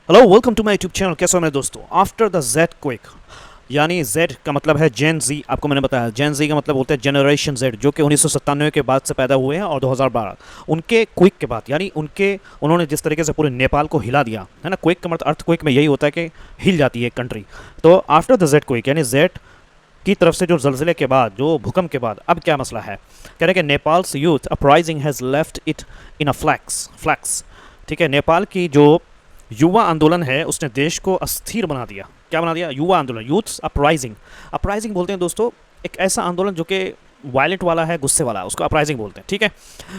Hello welcome to my YouTube channel. कैसे हो मेरे दोस्तों? आफ्टर द जेड क्विक, यानी जेड का मतलब है जेन जी। आपको मैंने बताया जेन जी का मतलब बोलते हैं जनरेशन जेड, जो कि 1997 के बाद से पैदा हुए हैं और 2012 उनके क्विक के बाद, यानी उन्होंने जिस तरीके से पूरे नेपाल को हिला दिया है ना। क्विक का मतलब अर्थ क्विक में यही होता है कि हिल जाती है एक कंट्री। तो आफ्टर द जेड क्विक यानी जेड की तरफ से जो जलजिले के बाद, जो भूकंप के बाद, अब क्या मसला है? कह रहे हैं कि Nepal's youth uprising has left it in a flux. ठीक है, नेपाल की जो युवा आंदोलन है उसने देश को अस्थिर बना दिया। क्या बना दिया? युवा आंदोलन, यूथ्स अपराइजिंग। अपराइजिंग बोलते हैं दोस्तों एक ऐसा आंदोलन जो कि वायलेंट वाला है, गुस्से वाला है, उसको अपराइजिंग बोलते हैं। ठीक है,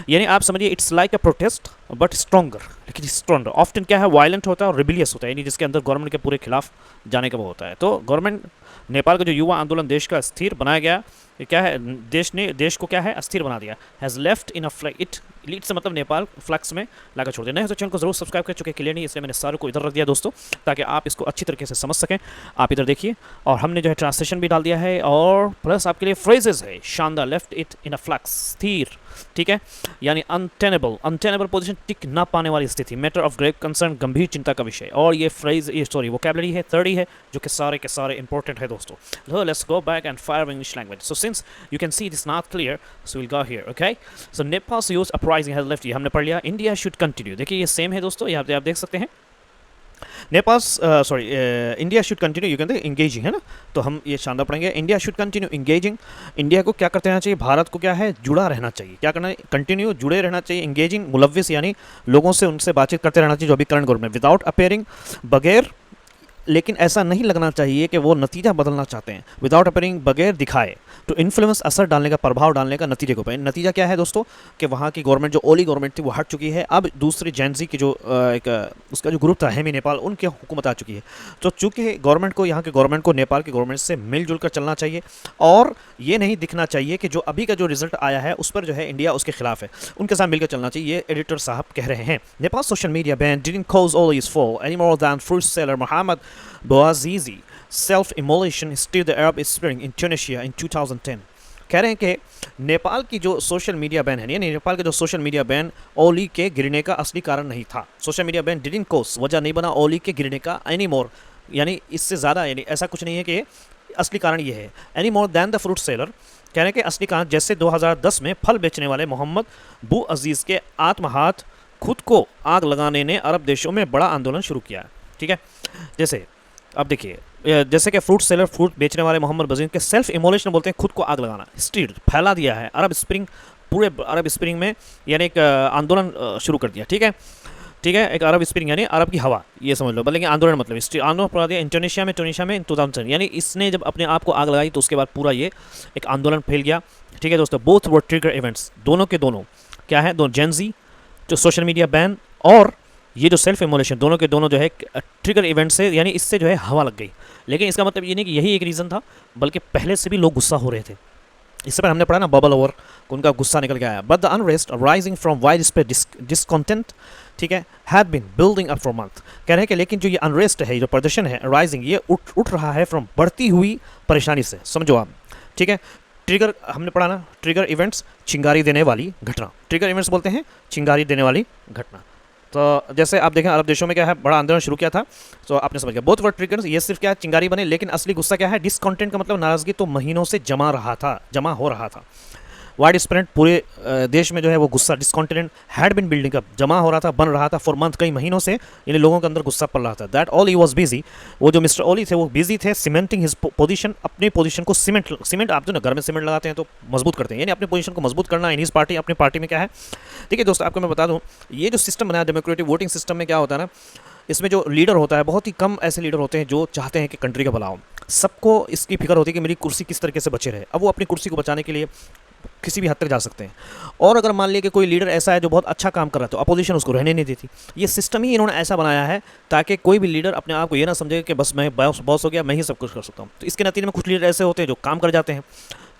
यानी आप समझिए it's like a protest but stronger. लेकिन स्ट्रॉन्गर ऑफ्टन क्या है, वायलेंट होता है और रिबिलियस होता है, यानी जिसके अंदर गवर्नमेंट के पूरे खिलाफ जाने का वो होता है। तो गवर्नमेंट, नेपाल का जो युवा आंदोलन देश का अस्थिर बनाया गया, ये क्या है, देश को क्या है, अस्थिर बना दिया। Has left in a flag it, lead से मतलब नेपाल, फ्लैक्स में लाकर छोड़ दिया। नहीं तो चैनल को जरूर सब्सक्राइब कर चुके, क्लियर नहीं, इसलिए मैंने सारों को इधर रख दिया दोस्तों, ताकि आप इसको अच्छी तरीके से समझ सकें। आप इधर देखिए, और हमने जो है ट्रांसलेशन भी डाल दिया है, और प्लस आपके लिए फ्रेजेस है शानदार। Left it in a flux, स्थिर। ठीक है, यानी अनटेनेबल पोजीशन, टिक ना पाने वाली स्थिति, मैटर ऑफ ग्रेव कंसर्न, गंभीर चिंता का विषय। और ये फ्रेज, ये सॉरी वोकैबुलरी है 30 है, जो कि सारे के सारे इंपॉर्टेंट है दोस्तों। So let's go back and fire English language. So since you can see it is not clear, so we'll go here. Okay, so Nepal's youth uprising has left, ये हमने पढ़ लिया। India should continue, देखिए ये same है दोस्तों, यहाँ पे आप देख सकते हैं। Nepals sorry India should continue, you can engaging है ना, तो हम ये शानदार पढ़ेंगे। India should continue engaging, India को क्या करते रहना चाहिए, भारत को क्या है, जुड़ा रहना चाहिए। क्या करना है, कंटिन्यू, जुड़े रहना चाहिए। इंगेजिंग मुलविस, यानी लोगों से, उनसे बातचीत करते रहना चाहिए, जो अभी करंट गवर्नमेंट। विदाउट अपेयरिंग, बगैर, लेकिन ऐसा नहीं लगना चाहिए कि वो नतीजा बदलना चाहते हैं। विदाउट अपीयरिंग, बगैर दिखाए, तो इन्फ्लुएंस, असर डालने का, प्रभाव डालने का, नतीजे को पे। नतीजा क्या है दोस्तों, कि वहाँ की गवर्नमेंट, जो ओली गवर्नमेंट थी, वो हट चुकी है। अब दूसरी जेनजी की जो उसका जो ग्रुप था, हेमी नेपाल, उनकी हुकूमत आ चुकी है। तो चूंकि गवर्नमेंट को, यहाँ के गवर्नमेंट को नेपाल की गवर्नमेंट से मिलजुल कर चलना चाहिए, और ये नहीं दिखना चाहिए कि जो अभी का जो रिजल्ट आया है उस पर जो है इंडिया उसके खिलाफ है, उनके साथ मिलकर चलना चाहिए, ये एडिटर साहब कह रहे हैं। Nepal social media ban didn't cause Oli's fall any more than fruit seller Mohammed Bouazizi self-immolation stirred the Arab Spring in Tunisia in 2010। कह रहे हैं कि नेपाल की जो सोशल मीडिया बैन है, यानी नेपाल का जो सोशल मीडिया बैन ओली के गिरने का असली कारण नहीं था। Social media ban didn't cause, वजह नहीं बना ओली के गिरने का, एनी मोर, यानी इससे ज़्यादा, यानी ऐसा कुछ नहीं है कि असली कारण ये है, any more than the fruit seller. कह रहे हैं कि असली कारण, जैसे 2010 में फल बेचने वाले मोहम्मद बू अजीज़ के आत्महात, खुद को आग लगाने ने अरब देशों में बड़ा आंदोलन शुरू किया। ठीक है, जैसे अब देखिए, जैसे कि फ्रूट सेलर, फ्रूट बेचने वाले मोहम्मद बजीर के सेल्फ इमोलेशन बोलते हैं, खुद को आग लगाना, स्टीड, फैला दिया है अरब स्प्रिंग, पूरे अरब स्प्रिंग में, यानी एक आंदोलन शुरू कर दिया। ठीक है, ठीक है, एक अरब स्प्रिंग यानी अरब की हवा, ये समझ लो। बल्कि आंदोलन मतलब आंदोलन पड़ा दिया इंडोनेशिया में 2010, यानी इसने जब अपने आप को आग लगाई तो उसके बाद पूरा ये एक आंदोलन फैल गया। ठीक है दोस्तों, बोथ वर ट्रिगर इवेंट्स, दोनों के दोनों क्या है, दोनों जेनजी, जो सोशल मीडिया बैन, और ये जो सेल्फ इमोलेशन, दोनों के दोनों जो है ट्रिगर इवेंट से, यानी इससे जो है हवा लग गई। लेकिन इसका मतलब ये नहीं कि यही एक रीज़न था, बल्कि पहले से भी लोग गुस्सा हो रहे थे। इससे पर हमने पढ़ा ना, बबल ओवर, उनका गुस्सा निकल के आया। But the unrest rising from widespread discontent, ठीक है, had been building up for month. कह रहे हैं कि लेकिन जो ये अनरेस्ट है, जो प्रदर्शन है, राइजिंग, ये उठ रहा है फ्रॉम, बढ़ती हुई परेशानी से, समझो आप। ठीक है, ट्रिगर हमने पढ़ा ना, ट्रिगर इवेंट्स, चिंगारी देने वाली घटना, ट्रिगर इवेंट्स बोलते हैं चिंगारी देने वाली घटना। तो जैसे आप देखें, अरब देशों में क्या है, बड़ा आंदोलन शुरू किया था, तो आपने समझ गया। बोथ वर ट्रिगर्स, ये सिर्फ क्या है, चिंगारी बने, लेकिन असली गुस्सा क्या है, डिसकॉन्टेंट का मतलब नाराजगी, तो महीनों से जमा हो रहा था। वाइड स्प्रेड, पूरे देश में जो है वो गुस्सा, discontent, had been building up, जमा हो रहा था, बन रहा था, फॉर मंथ, कई महीनों से, यानी लोगों के अंदर गुस्सा पड़ रहा था। दैट ओली वॉज बिजी, वो जो मिस्टर ओली थे वो बिजी थे, सीमेंटिंग हिज पोजीशन, अपनी पोजीशन को सीमेंट, आप जो ना घर में सीमेंट लगाते हैं तो मजबूत करते हैं, यानी अपनी पोजीशन को मजबूत करना इन हिज पार्टी, अपनी पार्टी में क्या है। ठीक है दोस्तों, आपको मैं बता दूँ, ये जो सिस्टम बनाया डेमोक्रेटिक वोटिंग सिस्टम में, क्या होता है ना, इसमें जो लीडर होता है, बहुत ही कम ऐसे लीडर होते हैं जो चाहते हैं कि कंट्री का भला हो। सबको इसकी फिक्र होती है कि मेरी कुर्सी किस तरीके से बचे रहे। अब वो अपनी कुर्सी को बचाने के लिए किसी भी हद तक जा सकते हैं। और अगर मान लिया कि कोई लीडर ऐसा है जो बहुत अच्छा काम कर रहा है, तो अपोजिशन उसको रहने नहीं देती। ये सिस्टम ही इन्होंने ऐसा बनाया है ताकि कोई भी लीडर अपने आप को ये ना समझे कि बस मैं बॉस हो गया, मैं ही सब कुछ कर सकता हूँ। तो इसके नतीजे में कुछ लीडर ऐसे होते हैं जो काम कर जाते हैं,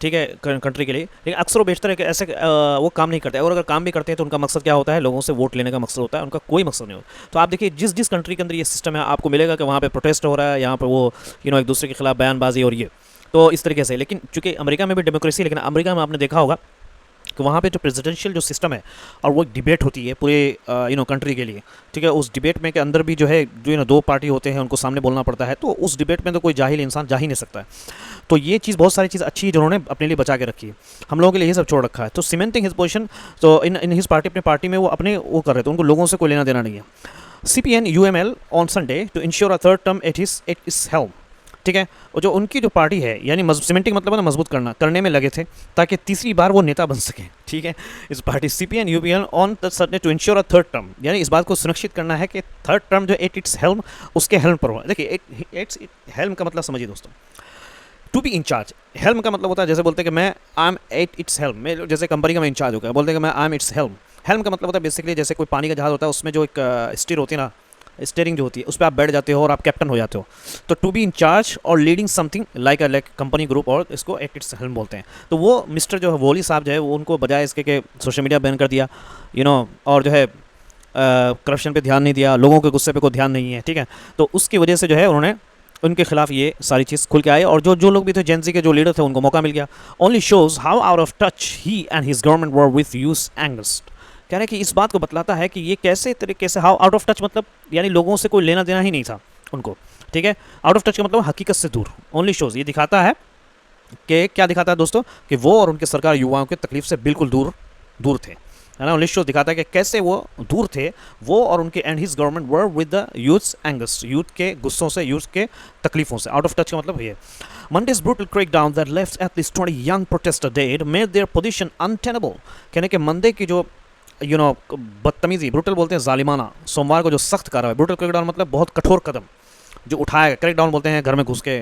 ठीक है, कंट्री के लिए, लेकिन अक्सर वो बेशतर है कि ऐसे वो काम नहीं करते। और अगर काम भी करते हैं तो उनका मकसद क्या होता है, लोगों से वोट लेने का मकसद होता है, उनका कोई मकसद नहीं होता। तो आप देखिए, जिस कंट्री के अंदर ये सिस्टम है, आपको मिलेगा कि वहाँ पे प्रोटेस्ट हो रहा है, यहाँ पर वो एक दूसरे के खिलाफ बयानबाजी, और ये तो इस तरीके से। लेकिन चूंकि अमेरिका में भी डेमोक्रेसी, लेकिन अमेरिका में आपने देखा होगा कि वहाँ पे जो प्रेसिडेंशियल जो सिस्टम है और वो एक डिबेट होती है पूरे कंट्री के लिए, ठीक है। उस डिबेट में के अंदर भी जो है जो दो पार्टी होते हैं उनको सामने बोलना पड़ता है, तो उस डिबेट में तो कोई जाहिल इंसान जा ही नहीं सकता है। तो ये चीज़ बहुत सारी चीज़ अच्छी है जो उन्होंने अपने लिए बचा के रखी है, हम लोगों के लिए ये सब छोड़ रखा है। तो सीमेंटिंग हिज पोजीशन, तो इन हिज पार्टी, अपनी पार्टी में वो अपने वो कर रहे थे, उनको लोगों से कोई लेना देना नहीं है। CPN UML on Sunday to ensure a third term at its helm, ठीक है। और जो उनकी जो पार्टी है यानी सीमेंटिंग मतलब है ना मजबूत करने में लगे थे ताकि तीसरी बार वो नेता बन सके, ठीक है। इस party CPN UPL on the Sunday to ensure a third term, यानी इस बात को सुनिश्चित करना है कि थर्ड टर्म जो एट इट्स हेल्म उसके हेल्म पर हो। देखिए इट्स हेल्म का मतलब समझिए दोस्तों, टू बी इंचार्ज। हेल्म का मतलब होता है जैसे बोलते हैं कि मैं I am eight its helm, मैं जैसे कंपनी का मैं इंचार्ज हो गया, बोलते हैं कि मैं I am it's helm. Helm का मतलब होता है बेसिकली जैसे कोई पानी का जहाज होता है उसमें जो एक स्टीयर होती है ना, स्टीयरिंग जो होती है उस पर आप बैठ जाते हो और आप कैप्टन हो जाते हो। तो टू बी इंचार्ज और leading something like company group, और इसको एट इट्स हेल्म बोलते हैं। तो वो मिस्टर जो है वोली साहब जो है वो उनको बजाय इसके कि सोशल मीडिया बैन कर दिया और जो है करप्शन पे ध्यान नहीं दिया, लोगों के गुस्से पे कोई ध्यान नहीं है, ठीक है। तो उसकी वजह से जो है उन्होंने उनके खिलाफ ये सारी चीज़ खुल के आए, और जो लोग भी थे जेन ज़ी के जो लीडर थे उनको मौका मिल गया। Only shows how out of touch he and his government were with use angst, कह रहे हैं कि इस बात को बतलाता है कि ये कैसे तरीके से, हाउ आउट ऑफ टच मतलब यानी लोगों से कोई लेना देना ही नहीं था उनको, ठीक है। आउट ऑफ टच का मतलब हकीकत से दूर। ओनली शोज ये दिखाता है कि क्या दिखाता है दोस्तों, कि वो और उनकी सरकार युवाओं की तकलीफ से बिल्कुल दूर थे, है ना। ओनली शोज दिखाता है कि कैसे वो दूर थे, वो और उनके and his government were with the youth angst, youth के गुस्सों से, यूथ के तकलीफों से। आउट ऑफ टच का मतलब ये Monday's brutal crackdown that left at least 20 young protesters dead made their position untenable। कहने के मंडे की जो बदतमीजी, ब्रूटल बोलते हैं जालिमाना, सोमवार को जो सख्त कार्रवाई, ब्रूटल क्रैकडाउन मतलब बहुत कठोर कदम जो उठाया, क्रैकडाउन बोलते हैं घर में घुस के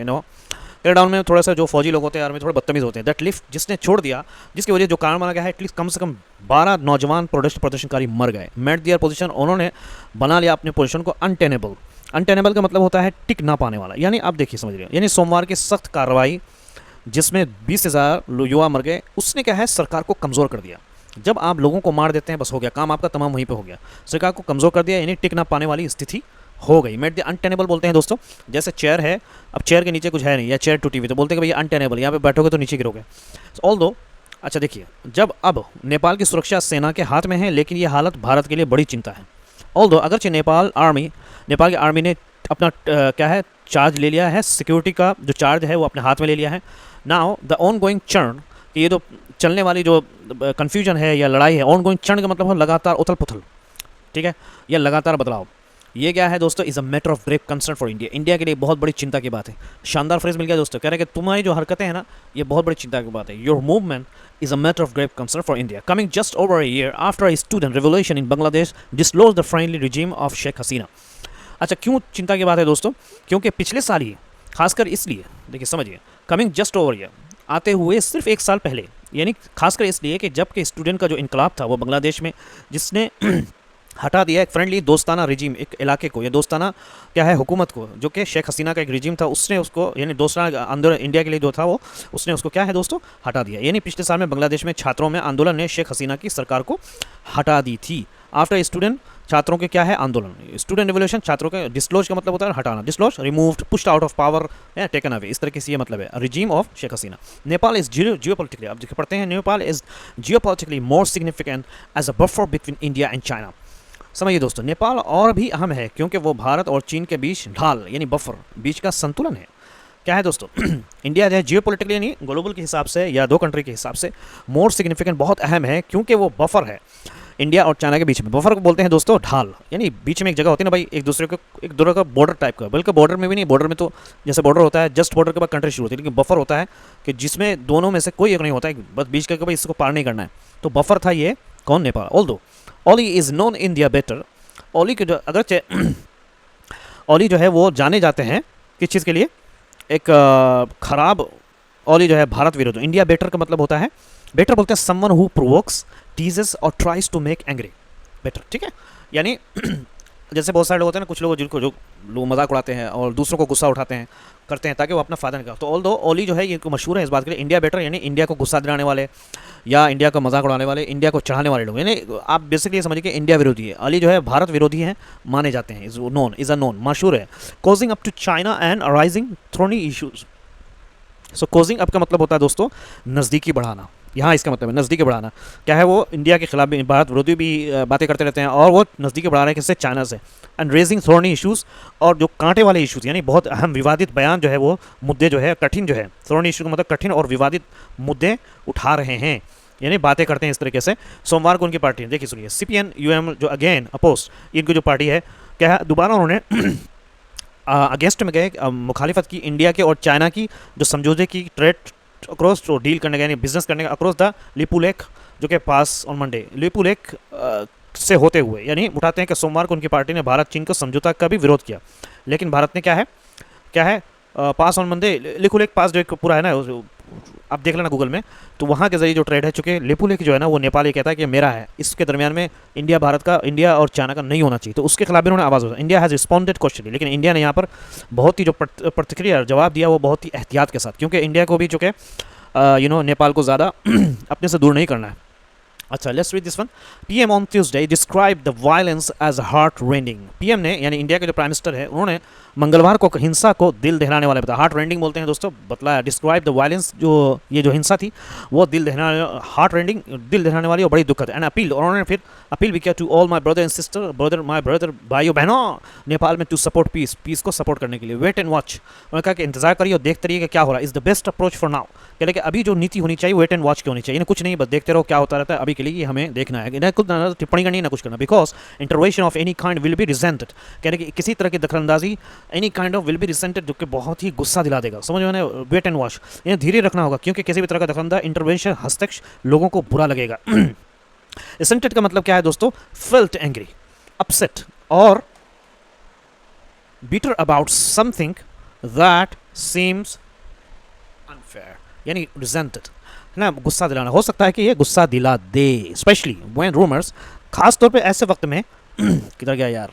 क्रैकडाउन में थोड़ा सा जो फौजी लोग होते हैं आर्मी थोड़े बदतमीज होते हैं। दैट लिफ्ट जिसने छोड़ दिया, जिसकी वजह जो कारण माना गया है एटलीस्ट कम से कम 12 नौजवान प्रदर्शनकारी मर गए। मेड दियर पोजीशन, उन्होंने बना लिया अपने पोजीशन को अनटेनेबल। अनटेनेबल का मतलब होता है टिक ना पाने वाला, यानी आप देखिए समझ रहे, यानी सोमवार की सख्त कार्रवाई जिसमें 20,000 युवा मर गए, उसने क्या है सरकार को कमज़ोर कर दिया। जब आप लोगों को मार देते हैं बस हो गया काम आपका तमाम वहीं पे हो गया, सरकार को कमज़ोर कर दिया, यानी टिक ना पाने वाली स्थिति हो गई। मेड द अनटेनेबल बोलते हैं दोस्तों, जैसे चेयर है, अब चेयर के नीचे कुछ है नहीं या चेयर टूटी हुई तो बोलते हैं कि भैया अनटेनेबल, यहाँ पे बैठोगे तो गिरोगे गिरोगे। ऑल दो अच्छा देखिए, जब अब नेपाल की सुरक्षा सेना के हाथ में है, लेकिन ये हालत भारत के लिए बड़ी चिंता है। ऑल दो अगरचे नेपाल की आर्मी ने अपना क्या है चार्ज ले लिया है, सिक्योरिटी का जो चार्ज है वो अपने हाथ में ले लिया है। Now the on going churn, कि ये जो चलने वाली जो कन्फ्यूजन है या लड़ाई है, ऑन गोइंग चर्न का मतलब है लगातार उथल पुथल, ठीक है, या लगातार बदलाव। ये क्या है दोस्तों, is a matter of grave concern for India, India के लिए बहुत बड़ी चिंता की बात है। शानदार फ्रेज मिल गया दोस्तों, कह रहे हैं कि तुम्हारी जो हरकतें हैं ना ये बहुत बड़ी चिंता की बात है। Your movement is a matter of grave concern for India coming just over a year after a student revolution in Bangladesh disclose the friendly regime of Sheikh Hasina. अच्छा क्यों चिंता की बात है दोस्तों, क्योंकि पिछले साल ही खासकर इसलिए, देखिए समझिए, कमिंग जस्ट ओवर ईयर, आते हुए सिर्फ एक साल पहले, यानी खासकर इसलिए कि जबकि स्टूडेंट का जो इनकलाब था वो बांग्लादेश में, जिसने हटा दिया एक फ्रेंडली दोस्ताना रिजीम, एक इलाके को, या दोस्ताना क्या है हुकूमत को, जो कि शेख हसीना का एक रिजीम था, उसने उसको यानी दोस्ताना आंदोलन इंडिया के लिए जो था वो उसने उसको क्या है दोस्तों हटा दिया। यानी पिछले साल में बांग्लादेश में छात्रों में आंदोलन ने शेख हसीना की सरकार को हटा दी थी। आफ्टर स्टूडेंट, छात्रों के क्या है आंदोलन, स्टूडेंट रिवोल्यूशन, छात्रों के डिस्क्लोज का मतलब होता है हटाना, disclose removed pushed out of power taken away, इस तरीके से ये मतलब है regime of Sheikh Hasina. Nepal is geopolitically, अब पढ़ते हैं, Nepal is geopolitically more significant as a buffer between India and China. समझिए दोस्तों, नेपाल और भी अहम है क्योंकि वो भारत और चीन के बीच ढाल यानी बफर, बीच का संतुलन है। क्या है दोस्तों इंडिया जो है जियोपॉलिटिकली यानी ग्लोबल के हिसाब से या दो कंट्री के हिसाब से मोर सिग्निफिकेंट, बहुत अहम है क्योंकि वो बफर है इंडिया और चाइना के बीच में। बफर को बोलते हैं दोस्तों ढाल, यानी बीच में एक जगह होती है ना भाई, एक दूसरे का बॉर्डर टाइप का, बल्कि बॉर्डर में भी नहीं, बॉर्डर में तो जैसे बॉर्डर होता है जस्ट बॉर्डर के बाद कंट्री शुरू होती है, लेकिन बफर होता है कि जिसमें दोनों में से कोई एक नहीं होता है, बस बीच का भाई इसको पार नहीं करना है, तो बफर था ये कौन, Nepal. Although Oli is known India better, Oli के जो अगर ओली जो है वो जाने जाते हैं किस चीज़ के लिए, एक खराब ओली जो है भारत विरोधी। इंडिया बेटर का मतलब होता है, बेटर बोलते हैं समवन हु प्रोवोक्स टीजेस और tries to make angry, better, ठीक है। यानी जैसे बहुत सारे लोग होते हैं ना, कुछ लोग जिनको जो लोग मजाक उड़ाते हैं और दूसरों को गुस्सा उठाते हैं करते हैं ताकि वो अपना फ़ायदा निकाले। तो ऑल दो ओली जो है ये मशहूर है इस बात के लिए, इंडिया बेटर, यानी इंडिया को गुस्सा दिलाने वाले या इंडिया का मजाक उड़ाने वाले, इंडिया को चढ़ाने वाले लोग, यानी आप बेसिकली समझिए कि इंडिया विरोधी है। अली जो है भारत विरोधी हैं माने जाते हैं, इज़ अ नोन मशहूर है। Cozying up to China and arising thorny issues. So cozying up का मतलब होता है दोस्तों नज़दीकी बढ़ाना, यहाँ इसका मतलब है नज़दीकी बढ़ाना। क्या है वो इंडिया के खिलाफ भी, भारत विरोधी भी बातें करते रहते हैं, और वो नज़दीकी बढ़ा रहे हैं किससे, चाइना से। एंड रेजिंग थॉर्नी इशूज़, और जो कांटे वाले इशूज़ यानी बहुत अहम विवादित बयान जो है वो मुद्दे जो है कठिन जो है, थॉर्नी इशू का मतलब कठिन और विवादित मुद्दे उठा रहे हैं, यानी बातें करते हैं इस तरीके से। सोमवार को उनकी पार्टी ने, देखिए सुनिए, CPN UM जो अगेन अपोज, इनकी जो पार्टी है, क्या है दोबारा उन्होंने अगेंस्ट में गए, मुखालिफत की इंडिया के और चाइना की जो समझौते की ट्रेड अक्रॉस जो डील करने का यानी बिजनेस करने का अक्रॉस द लिपू लेक जो कि पास ऑन मंडे लिपू लेक से होते हुए, यानी उठाते हैं कि सोमवार को उनकी पार्टी ने भारत चीन का समझौता का भी विरोध किया। लेकिन भारत ने क्या है pass on Monday Lipulekh pass जो एक पूरा है ना, आप देख लेना गूगल में, तो वहाँ के जरिए जो ट्रेड है, चूँकि लिपू लेक जो है ना वो नेपाल ये कहता है कि मेरा है, इसके दरमियान में इंडिया और चाइना का नहीं होना चाहिए, तो उसके खिलाफ भी उन्होंने आवाज़ उठाई। इंडिया हैज़ रिस्पॉन्डेड क्वेश्चन, लेकिन इंडिया ने यहाँ पर बहुत ही जो प्रतिक्रिया जवाब दिया वो बहुत ही एहतियात के साथ, क्योंकि इंडिया को भी चूँकि नेपाल को ज़्यादा अपने से दूर नहीं करना है। अच्छा, let's read this one. PM on Tuesday describe the violence as heart rending. PM ने यानी इंडिया के जो प्राइम मिनिस्टर है, उन्होंने मंगलवार को हिंसा को दिल दहलाने वाले बताया, हार्ट रेंडिंग बोलते हैं दोस्तों, बतलाया। डिस्क्राइब द वायलेंस, जो ये जो हिंसा थी वो दिल दहलाने, हार्ट रेंडिंग, दिल दहलाने वाली और बड़ी दुखद। एंड अपील, और उन्होंने फिर अपील भी किया to all my brother and sister, my brother, भाइयों बहनों नेपाल में, टू सपोर्ट पीस को सपोर्ट करने के लिए। वेट एंड वॉच, उन्होंने कहा कि इंतजार करिए और देखते रहिए कि क्या हो रहा है। Is the best approach for now, कह रहे कि अभी जो नीति होनी चाहिए वेट एंड वॉच की होनी चाहिए, कुछ नहीं बस देखते रहो क्या होता रहता है, अभी के लिए हमें देखना है, इन्हें खुद ना टिप्पणी करनी ना कुछ करना। Because intervention of any kind will be rejected, कह रहे कि किसी तरह की दखलंदाजी any kind of will be rejected, जो कि बहुत ही गुस्सा दिला देगा। समझ में, वेट एंड वॉच, इन्हें धीरे रखना होगा, क्योंकि किसी भी तरह का दखलंदाज इंटरवेंशन हस्तक्षेप लोगों को बुरा लगेगा। रिसेंटेड का मतलब क्या है दोस्तों, फेल्ट एंग्री, अपसेट और bitter about something that seems unfair, यानी resented है ना, गुस्सा दिलाना। हो सकता है कि ये गुस्सा दिला दे, स्पेशली when rumors, खास तौर पे ऐसे वक्त में किधर गया यार,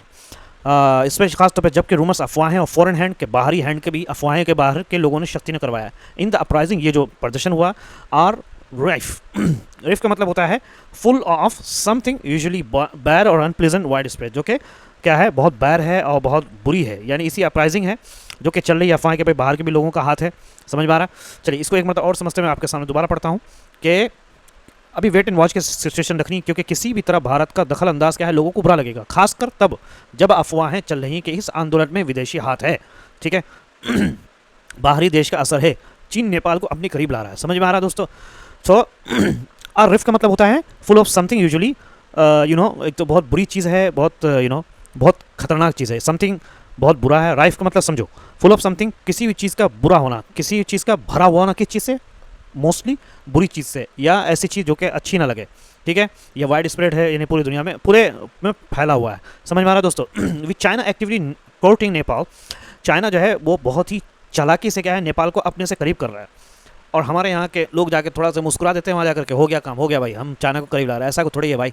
स्पेशली खास तौर पे जबकि रूमर्स अफवाहें और फॉरेन हैंड के बाहरी हैंड के भी, अफवाहें के बाहर के लोगों ने शक्ति ने करवाया। इन द अपराइजिंग, ये जो प्रदर्शन हुआ, आर रिफ रिफ का मतलब होता है full of something usually bad और अनप्लीजेंट वाइड स्प्रेड, जो कि क्या है बहुत बैड है और बहुत बुरी है, यानी इसी अपराइजिंग है जो कि चल रही है अफवाह के, भाई बाहर के भी लोगों का हाथ है। समझ में आ रहा? चलिए इसको एक मतलब और समझते मैं आपके सामने दोबारा पढ़ता हूँ कि अभी वेट एंड वॉच की सिचुएशन रखनी, क्योंकि किसी भी तरह भारत का दखल अंदाज क्या है लोगों को बुरा लगेगा, खासकर तब जब अफवाहें चल रही कि इस आंदोलन में विदेशी हाथ है। ठीक है बाहरी देश का असर है, चीन नेपाल को अपने करीब ला रहा है। समझ में आ रहा है दोस्तों? सो और रिफ का मतलब होता है फुल ऑफ समथिंग यूजुअली एक तो बहुत बुरी चीज़ है, बहुत बहुत खतरनाक चीज़ है, समथिंग बहुत बुरा है। राइफ का मतलब समझो, फुल ऑफ समथिंग, किसी भी चीज़ का बुरा होना, किसी चीज़ का भरा हुआ होना, किस चीज़ से, मोस्टली बुरी चीज़ से, या ऐसी चीज़ जो कि अच्छी ना लगे। ठीक है, ये वाइड स्प्रेड है, यानी पूरी दुनिया में पूरे में फैला हुआ है। समझ में आ रहा है दोस्तों? With China actively courting Nepal, China जो है वो बहुत ही चालाकी से क्या है नेपाल को अपने से करीब कर रहा है, और हमारे यहाँ के लोग जाके थोड़ा सा मुस्कुरा देते हैं वहाँ जाकर के, हो गया काम, हो गया भाई, हम चाइना को करीब ला रहे हैं, ऐसा को थोड़ी है भाई,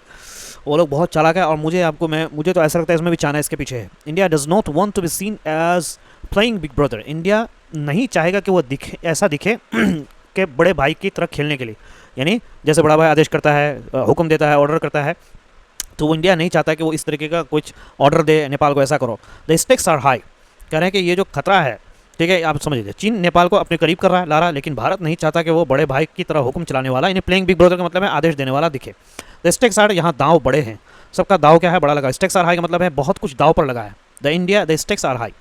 वो लोग बहुत चालाक है। और मुझे तो ऐसा लगता है इसमें भी चाइना इसके पीछे है। India does not want to be seen as playing big brother, India नहीं चाहेगा कि वो ऐसा दिखे कि बड़े भाई की तरह खेलने के लिए, यानी जैसे बड़ा भाई आदेश करता है, हुक्म देता है, ऑर्डर करता है, तो वो इंडिया नहीं चाहता कि वो इस तरीके का कुछ ऑर्डर दे नेपाल को, ऐसा करो। द स्टेक्स आर हाई, कह रहे हैं कि ये जो खतरा है, ठीक है आप समझ लीजिए, चीन नेपाल को अपने करीब कर रहा है, ला रहा है, लेकिन भारत नहीं चाहता कि वो बड़े भाई की तरह हुक्म चलाने वाला, इन्हें प्लेइंग बिग ब्रदर का मतलब है आदेश देने वाला दिखे। द स्टेक्स आर, यहाँ दाव बड़े हैं, सबका दाव क्या है, बड़ा लगा। स्टेक्स आर हाई का मतलब है बहुत कुछ दाव पर लगा है। द स्टेक्स आर हाई,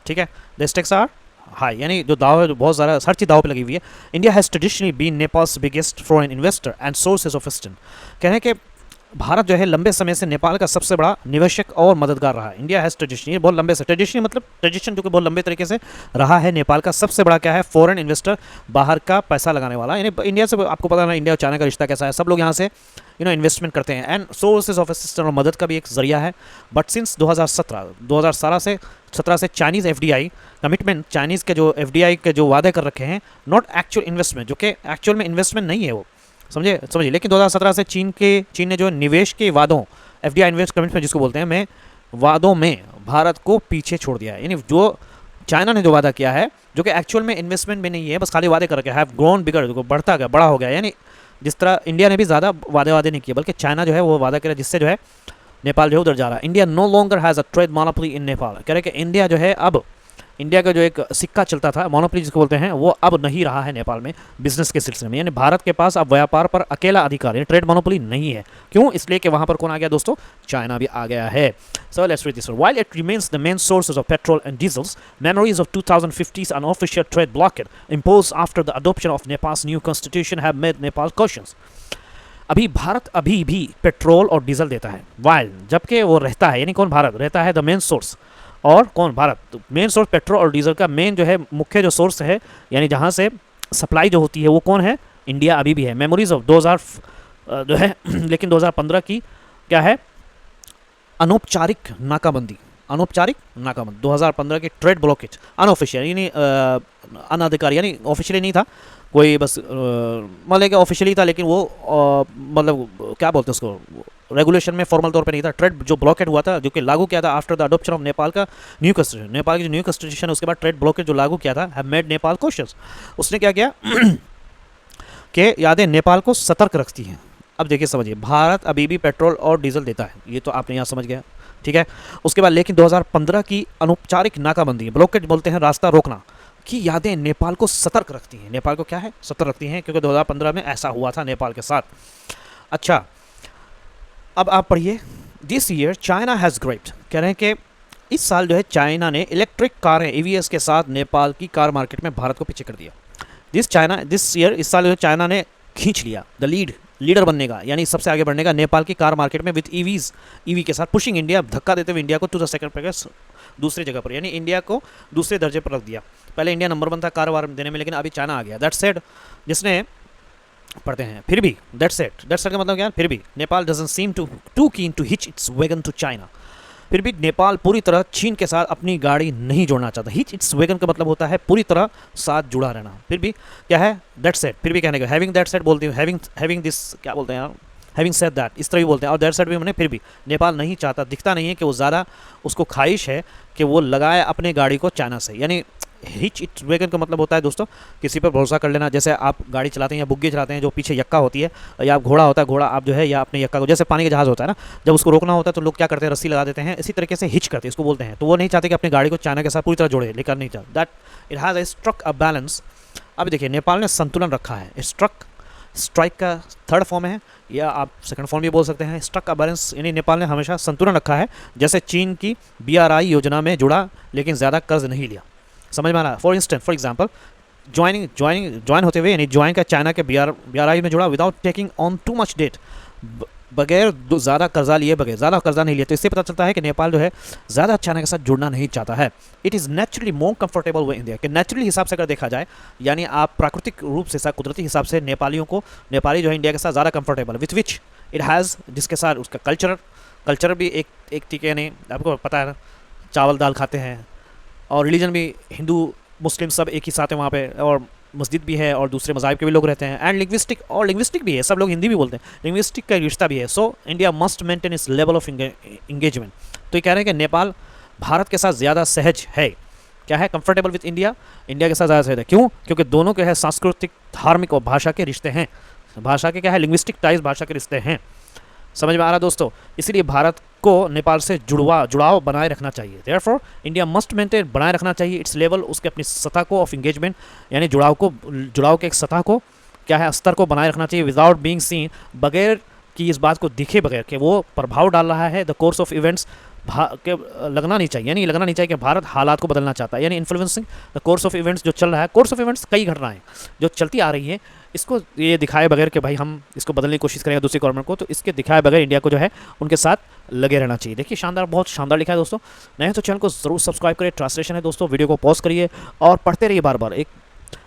ठीक है, द स्टेक्स आर हाई, यानी जो दाव है, जो बहुत ज़्यादा हर चीज़ दाव पे लगी हुई है। India has traditionally been Nepal's biggest foreign investor and sources of investment, कह रहे हैं कि भारत जो है लंबे समय से नेपाल का सबसे बड़ा निवेशक और मददगार रहा है। इंडिया हैज़ ट्रेडिशनली, बहुत लंबे से, ट्रेडिशनली मतलब ट्रेडिशन जो कि बहुत लंबे तरीके से रहा है नेपाल का सबसे बड़ा क्या है, फॉरेन इन्वेस्टर, बाहर का पैसा लगाने वाला। यानी इंडिया से आपको पता ना इंडिया और चाइना का रिश्ता कैसा है, सब लोग यहाँ से इन्वेस्टमेंट करते हैं, एंड सोर्सेज ऑफ असिस्टेंस और मदद का भी एक जरिया है। बट सिंस 2017 से चाइनीज़ FDI कमिटमेंट, चाइनीज़ के जो FDI के जो वादे कर रखे हैं, नॉट एक्चुअल इन्वेस्टमेंट, जो कि एक्चुअल में इन्वेस्टमेंट नहीं है वो, समझिए। लेकिन 2017 से चीन ने जो निवेश के वादों, FDI इन्वेस्ट कमिटमेंट जिसको बोलते हैं, में वादों में भारत को पीछे छोड़ दिया है। यानी जो चाइना ने जो वादा किया है, जो कि एक्चुअल में इन्वेस्टमेंट में नहीं है, बस खाली वादे कर रखे, हैव ग्रोन बिगर, जो बढ़ता गया, बड़ा हो गया। यानी जिस तरह इंडिया ने भी ज़्यादा वादे नहीं किए, बल्कि चाइना जो है वो वादा किया, जिससे जो है नेपाल जो है उधर जा रहा है। India no longer has a trade monopoly in Nepal, कह रहे कि इंडिया जो है अब इंडिया का जो एक सिक्का चलता था, मोनोपोली जिसको बोलते हैं, वो अब नहीं रहा है नेपाल में बिजनेस के सिलसिले में। यानी भारत के पास अब व्यापार पर अकेला अधिकार है, ट्रेड मोनोपोली नहीं है। क्यों? इसलिए कि वहाँ पर कौन आ गया दोस्तों? चाइना भी आ गया है। So let's read this one. While it remains the main sources of petrol and diesels, memories of 2050's unofficial trade blockade imposed after the adoption of Nepal's new constitution have made Nepal cautious. अभी भारत अभी भी petrol और diesel देता है, while जबकि वो रहता है, यानी कौन? भारत रहता है द मेन सोर्स। और कौन? भारत। तो मेन सोर्स पेट्रोल और डीजल का मेन जो है मुख्य जो सोर्स है, यानी जहाँ से सप्लाई जो होती है वो कौन है? इंडिया अभी भी है। मेमोरीज ऑफ 2000 जो है लेकिन 2015 की क्या है? अनौपचारिक नाकाबंदी। अनौपचारिक नाकाबंदी 2015 की ट्रेड ब्लॉकेज, अनऑफिशियल यानी अनाधिकारी, यानी ऑफिशियली नहीं था कोई, बस मतलब कि ऑफिशियली था, लेकिन वो मतलब क्या बोलते हैं उसको, रेगुलेशन में फॉर्मल तौर पे नहीं था। ट्रेड जो ब्लॉकेट हुआ था, जो कि लागू किया था after the adoption of Nepal का न्यू कॉन्स्टिट्यूशन। नेपाल की जो न्यू कॉन्स्टिट्यूशन है उसके बाद ट्रेड ब्लॉकेट जो लागू किया था, हैव मेड नेपाल कॉशियस। उसने क्या किया कि यादें नेपाल को सतर्क रखती हैं। अब देखिए समझिए, भारत अभी भी पेट्रोल और डीजल देता है, ये तो आपने यहाँ समझ गया, ठीक है। उसके बाद लेकिन 2015 की अनौपचारिक नाकाबंदी, ब्लॉकेट बोलते हैं रास्ता रोकना, की यादें नेपाल को सतर्क रखती हैं। नेपाल को क्या है? सतर्क रखती हैं, क्योंकि 2015 में ऐसा हुआ था नेपाल के साथ। अच्छा, अब आप पढ़िए, this year China has grabbed, कह रहे हैं कि इस साल जो है चाइना ने इलेक्ट्रिक कारें ईवीएस के साथ नेपाल की कार मार्केट में भारत को पीछे कर दिया। दिस ईयर, इस साल जो चाइना ने खींच लिया द लीडर बनने का, यानी सबसे आगे बढ़ने का नेपाल की कार मार्केट में विद ईवी के साथ, पुशिंग इंडिया, धक्का देते हुए इंडिया को टू द सेकंड प्लेस, दूसरी जगह पर, यानी इंडिया को दूसरे दर्जे पर रख दिया। पहले इंडिया नंबर 1 था कार वार देने में, लेकिन अभी चाइना आ गया। दैट सेड, जिसने पढ़ते हैं फिर भी, दैट सेड का मतलब क्या है? फिर भी Nepal doesn't seem too keen to hitch its wagon to China. फिर भी नेपाल पूरी तरह चीन के साथ अपनी गाड़ी नहीं जोड़ना चाहता। हिच इट्स वैगन का मतलब होता है पूरी तरह साथ जुड़ा रहना। फिर भी क्या है? दैट सेड, फिर भी कहने का, हैविंग दैट सेड बोलते हैं, हैविंग दिस क्या बोलते हैं यार, हैविंग सेड दैट, इस तरह भी बोलते हैं। और दैट सेड भी मैंने फिर भी नेपाल नहीं चाहता, दिखता नहीं है कि वो ज़्यादा उसको ख्वाहिश है कि वो लगाए अपने गाड़ी को चाइना से। यानी हिच इट्स वैगन का मतलब होता है दोस्तों किसी पर भरोसा कर लेना। जैसे आप गाड़ी चलाते हैं या बुग्गी चलाते हैं, जो पीछे यक्का होती है या घोड़ा होता है, घोड़ा आप जो है या अपने यक्का को, जैसे पानी का जहाज़ होता है ना, जब उसको रोकना होता है तो लोग क्या करते हैं? रस्सी लगा देते हैं। इसी तरीके से हिच करते हैं, इसको बोलते हैं। तो वो नहीं चाहते कि अपनी गाड़ी को चाइना के साथ पूरी तरह जोड़े, लेकर नहीं चाहते। That it has a struck a balance. अब देखिए नेपाल ने संतुलन रखा है। स्ट्राइक का थर्ड फॉर्म है, या आप सेकंड फॉर्म भी बोल सकते हैं। स्ट्रक अ बैलेंस यानी नेपाल ने हमेशा संतुलन रखा है, जैसे चीन की BRI योजना में जुड़ा लेकिन ज़्यादा कर्ज नहीं लिया। समझ में आ रहा? फॉर एग्जाम्पल, ज्वाइन होते हुए, यानी ज्वाइन का चाइना के BRI में जुड़ा without taking on too much debt, बगैर ज़्यादा कर्जा लिए, बगैर ज़्यादा कर्जा नहीं लिया। तो इससे पता चलता है कि नेपाल जो है ज़्यादा चाइना के साथ जुड़ना नहीं चाहता है। It is naturally more comfortable with India, कि नेचुरली हिसाब से अगर देखा जाए, यानी आप प्राकृतिक रूप से, कुदरती हिसाब से नेपाली जो है इंडिया के साथ ज़्यादा comfortable, with which it has, जिसके साथ उसका कल्चर भी एक ठीक है, नहीं आपको पता है ना, चावल दाल खाते हैं, और रिलीजन भी हिंदू मुस्लिम सब एक ही साथ है वहाँ पे, और मस्जिद भी है और दूसरे मज़ाहिब के भी लोग रहते हैं। एंड लिंग्विस्टिक भी है, सब लोग हिंदी भी बोलते हैं, लिंग्विस्टिक का रिश्ता भी है। सो इंडिया मस्ट मेंटेन इस लेवल ऑफ इंगेजमेंट। तो ये कह रहे हैं कि नेपाल भारत के साथ ज़्यादा सहज है, क्या है? कंफर्टेबल विद इंडिया के साथ ज़्यादा सहज है। क्यों? क्योंकि दोनों के है सांस्कृतिक, धार्मिक और भाषा के रिश्ते हैं। भाषा के क्या है? लिंग्विस्टिक टाइज, भाषा के रिश्ते हैं। समझ में आ रहा दोस्तों? इसलिए भारत को नेपाल से जुड़ाव बनाए रखना चाहिए। देयरफॉर इंडिया मस्ट मेंटेन, बनाए रखना चाहिए इट्स लेवल, उसके अपनी सतह को ऑफ इंगेजमेंट, यानी जुड़ाव के एक सतह को, क्या है, स्तर को बनाए रखना चाहिए। विदाउट बीइंग सीन, बगैर कि इस बात को दिखे, बगैर कि वो प्रभाव डाल रहा है द कोर्स ऑफ इवेंट्स, लगना नहीं चाहिए, यानी लगना नहीं चाहिए कि भारत हालात को बदलना चाहता है, यानी influencing the course of events जो चल रहा है। कोर्स ऑफ इवेंट्स कई घटनाएं जो चलती आ रही हैं, इसको ये दिखाए बगैर कि भाई हम इसको बदलने की कोशिश करेंगे दूसरी गवर्नमेंट को, तो इसके दिखाए बगैर इंडिया को जो है उनके साथ लगे रहना चाहिए। देखिए शानदार, बहुत शानदार लिखा है दोस्तों। नए तो चैनल को ज़रूर सब्सक्राइब करिए। ट्रांसलेशन है दोस्तों, वीडियो को पॉज करिए और पढ़ते रहिए बार बार। एक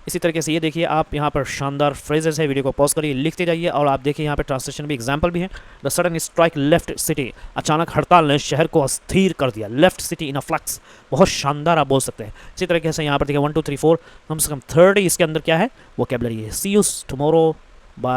इसी तरीके से ये देखिए आप, यहाँ पर शानदार फ्रेजेस है, वीडियो को पॉज करिए, लिखते जाइए। और आप देखिए यहाँ पे ट्रांसलेशन भी, एग्जाम्पल भी है। The sudden strike left city, अचानक हड़ताल ने शहर को अस्थिर कर दिया। Left city in a flux, बहुत शानदार आप बोल सकते हैं। इसी तरीके से यहाँ पर देखिए 1 2 3 4, कम से कम 30 इसके अंदर क्या है, वोकैबुलरी है। सी यू टुमारो, बाय।